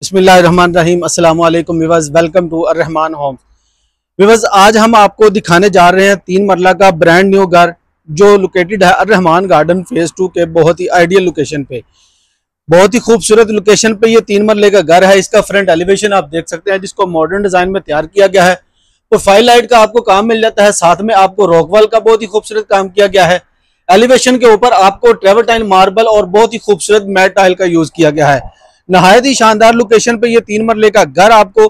बिस्मिल्लाहिर्रहमानिर्रहीम। अस्सलाम वालेकुम viewers, welcome to Arrahman homes. Viewers, आज हम आपको दिखाने जा रहे हैं 3 मरला का ब्रांड न्यू घर जो लोकेटेड है अर्रहमान गार्डन फेज 2 के बहुत ही आइडियल लोकेशन पे, बहुत ही खूबसूरत लोकेशन पे ये 3 मरले का घर है। इसका फ्रंट एलिवेशन आप देख सकते हैं जिसको मॉडर्न डिजाइन में तैयार किया गया है। प्रोफाइल लाइट का आपको काम मिल जाता है, साथ में आपको रॉकवॉल का बहुत ही खूबसूरत काम किया गया है। एलिवेशन के ऊपर आपको ट्रेवरटाइन मार्बल और बहुत ही खूबसूरत मैट टाइल का यूज किया गया है। नहायत ही शानदार लोकेशन पे ये 3 मरले का घर आपको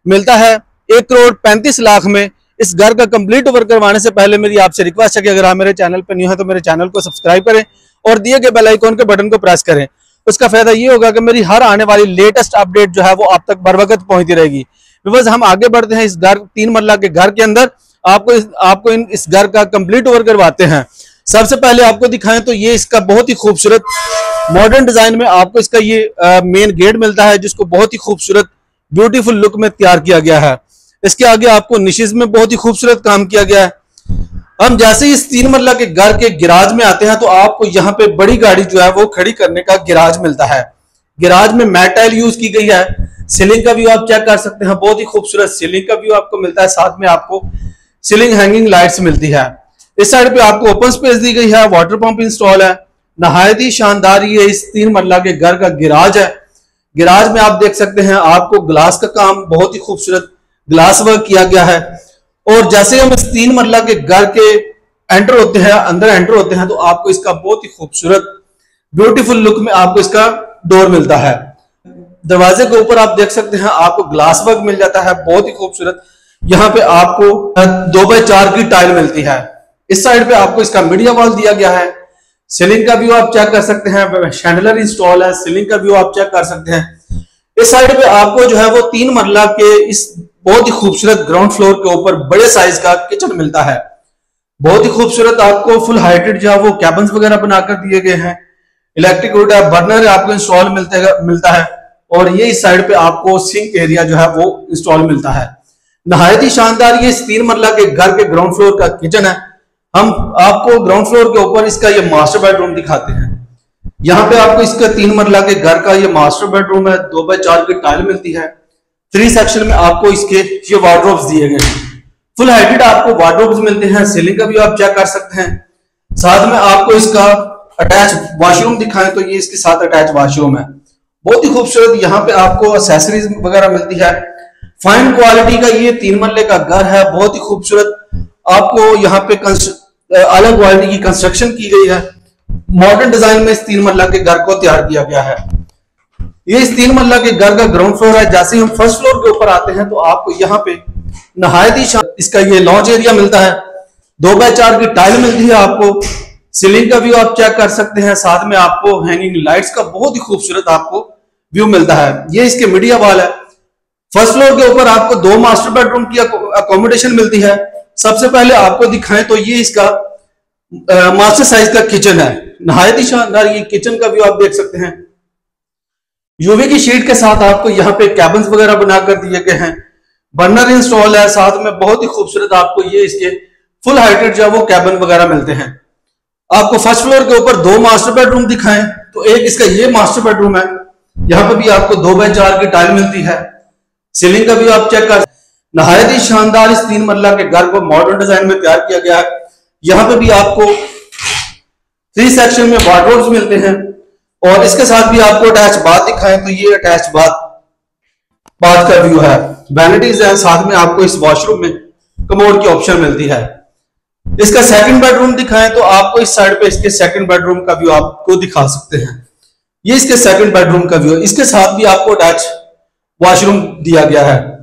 मिलता है 1,35,00,000 में। इस घर का कंप्लीट ओवर करवाने से पहले मेरी आपसे रिक्वेस्ट है कि अगर आप मेरे चैनल पर न्यू है तो मेरे चैनल को सब्सक्राइब करें और दिए गए बेल आइकन के बटन को प्रेस करें। उसका फायदा ये होगा कि मेरी हर आने वाली लेटेस्ट अपडेट जो है वो आप तक बर वक्त पहुंचती रहेगी। बस हम आगे बढ़ते हैं इस घर 3 मरला के घर के अंदर। आपको इस घर का कंप्लीट ओवर करवाते हैं। सबसे पहले आपको दिखाएं तो ये इसका बहुत ही खूबसूरत मॉडर्न डिजाइन में आपको इसका ये मेन गेट मिलता है जिसको बहुत ही खूबसूरत ब्यूटीफुल लुक में तैयार किया गया है। इसके आगे आपको निशेज में बहुत ही खूबसूरत काम किया गया है। हम जैसे ही इस 3 मरला के घर के गिराज में आते हैं तो आपको यहाँ पे बड़ी गाड़ी जो है वो खड़ी करने का गिराज मिलता है। गिराज में मैट टाइल यूज की गई है। सीलिंग का व्यू आप चेक कर सकते हैं, बहुत ही खूबसूरत सीलिंग का व्यू आपको मिलता है। साथ में आपको सीलिंग हैंगिंग लाइट्स मिलती है। इस साइड पे आपको ओपन स्पेस दी गई है, वाटर पंप इंस्टॉल है। नहायत ही शानदार ये इस 3 मरला के घर का गिराज है। गिराज में आप देख सकते हैं आपको ग्लास का काम, बहुत ही खूबसूरत ग्लास वर्क किया गया है। और जैसे हम इस 3 मरला के घर के अंदर एंटर होते हैं तो आपको इसका बहुत ही खूबसूरत ब्यूटीफुल लुक में आपको इसका डोर मिलता है। दरवाजे के ऊपर आप देख सकते हैं आपको ग्लास वर्क मिल जाता है, बहुत ही खूबसूरत। यहाँ पे आपको 2x4 की टाइल मिलती है। इस साइड पे आपको इसका मीडिया वॉल दिया गया है। सीलिंग का व्यू आप चेक कर सकते हैं, शैंडलर इंस्टॉल है। सीलिंग का व्यू आप चेक कर सकते हैं। इस साइड पे आपको जो है वो 3 मरला के इस बहुत ही खूबसूरत ग्राउंड फ्लोर के ऊपर बड़े साइज का किचन मिलता है। बहुत ही खूबसूरत आपको फुल हाइटेड जो है वो कैबिन्स वगैरह बनाकर दिए गए हैं। इलेक्ट्रिक वुड है, बर्नर आपको इंस्टॉल मिलता है। और ये इस साइड पे आपको सिंक एरिया जो है वो इंस्टॉल मिलता है। नहायत ही शानदार ये इस 3 मरला के घर के ग्राउंड फ्लोर का किचन है। हम आपको ग्राउंड फ्लोर के ऊपर इसका ये मास्टर बेडरूम दिखाते हैं। यहाँ पे आपको इसका 3 मरला के घर का ये मास्टर बेडरूम है। 2x4 की टाइल मिलती है। 3 सेक्शन में आपको इसके ये वार्डरोब्स दिए गए हैं। फुल हाइटेड आपको वार्डरोब्स मिलते हैं। सीलिंग का भी आप चेक कर सकते हैं। साथ में आपको इसका अटैच वॉशरूम दिखाएं तो ये इसके साथ अटैच वॉशरूम है। बहुत ही खूबसूरत यहाँ पे आपको एक्सेसरीज वगैरह मिलती है। फाइन क्वालिटी का ये 3 मरले का घर है, बहुत ही खूबसूरत। आपको यहाँ पे अलग क्वालिटी की कंस्ट्रक्शन की गई है। मॉडर्न डिजाइन में इस 3 मरला के घर को तैयार किया गया है। ये इस 3 मरला के घर का ग्राउंड फ्लोर है। जैसे ही हम फर्स्ट फ्लोर के ऊपर आते हैं तो आपको यहाँ पे नहायत ही इसका ये लॉन्च एरिया मिलता है। 2x4 की टाइल मिलती है आपको। सीलिंग का व्यू आप चेक कर सकते हैं। साथ में आपको हैंगिंग लाइट्स का बहुत ही खूबसूरत आपको व्यू मिलता है। ये इसके मीडिया वॉल है। फर्स्ट फ्लोर के ऊपर आपको 2 मास्टर बेडरूम की अकोमोडेशन मिलती है। सबसे पहले आपको दिखाएं तो ये इसका मास्टर साइज का किचन है। नहायत ही शानदार ये किचन का व्यू आप देख सकते हैं। यूवी की शीट के साथ आपको यहाँ पे कैबिन्स वगैरह बनाकर दिए गए हैं। बर्नर इंस्टॉल है। साथ में बहुत ही खूबसूरत आपको ये इसके फुल हाइटेड जो है वो कैबिन वगैरह मिलते हैं। आपको फर्स्ट फ्लोर के ऊपर 2 मास्टर बेडरूम दिखाएं तो एक इसका ये मास्टर बेडरूम है। यहाँ पे भी आपको 2x4 की टाइल मिलती है। सीलिंग का भी आप चेक कर। नहायत ही शानदार इस 3 मरला के घर को मॉडर्न डिजाइन में तैयार किया गया है। यहाँ पे भी आपको 3 सेक्शन में वार्डरोब्स मिलते हैं। और इसके साथ भी आपको अटैच बाथ दिखाएं तो ये अटैच बाथ का व्यू है। वैनिटीज है। साथ में आपको इस वॉशरूम में कमोड की ऑप्शन मिलती है। इसका सेकंड बेडरूम दिखाएं तो आपको इस साइड पे इसके सेकंड बेडरूम का व्यू आपको दिखा सकते हैं। ये इसके सेकंड बेडरूम का व्यू है। इसके साथ भी आपको अटैच वॉशरूम दिया गया है।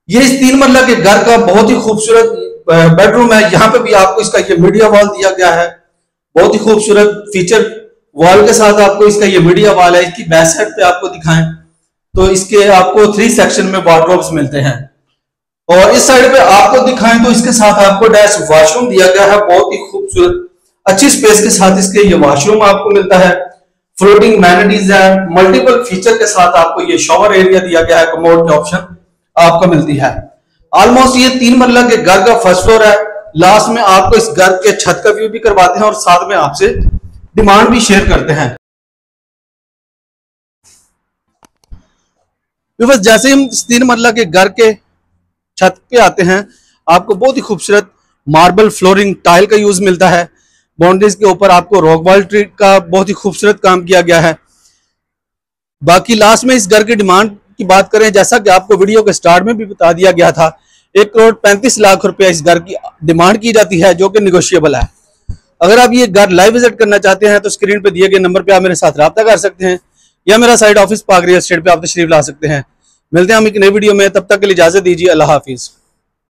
ये इस 3 मरला के घर का बहुत ही खूबसूरत बेडरूम है। यहाँ पे भी आपको इसका ये मीडिया वॉल दिया गया है। बहुत ही खूबसूरत फीचर वॉल के साथ आपको इसका ये मीडिया वॉल है। इसकी बैक साइड पे आपको दिखाएं तो इसके आपको 3 सेक्शन में वार्डरोब्स मिलते हैं। और इस साइड पे आपको दिखाएं तो इसके साथ आपको अटैच वॉशरूम दिया गया है। बहुत ही खूबसूरत अच्छी स्पेस के साथ इसके ये वॉशरूम आपको मिलता है। फ्लोटिंग वैनिटीज है। मल्टीपल फीचर के साथ आपको ये शॉवर एरिया दिया गया है। कमोड की ऑप्शन आपको मिलती है। ऑलमोस्ट ये 3 मरला के घर का फर्स्ट फ्लोर है। लास्ट में आपको इस घर के छत का व्यू भी करवाते हैं और साथ में आपसे डिमांड भी शेयर करते हैं। व्यूअर्स जैसे ही हम इस 3 मंजिला के घर के छत पे आते हैं, आपको बहुत ही खूबसूरत मार्बल फ्लोरिंग टाइल का यूज मिलता है। बाउंड्रीज के ऊपर आपको रॉक वॉल ट्री का बहुत ही खूबसूरत काम किया गया है। बाकी लास्ट में इस घर की डिमांड की बात करें, जैसा कि आपको वीडियो के स्टार्ट में भी बता दिया गया था, 1,35,00,000 रुपया इस घर की डिमांड की जाती है, जो कि निगोशिएबल है। अगर आप ये घर लाइव विजिट करना चाहते हैं तो स्क्रीन पे दिए गए नंबर पे आप मेरे साथ रब्ता कर सकते हैं, या मेरा साइड ऑफिस पाक रियल एस्टेट पे आप तशरीफ ला सकते हैं। मिलते हैं हम एक नई वीडियो में, तब तक के लिए इजाजत दीजिए। अल्लाह हाफिज।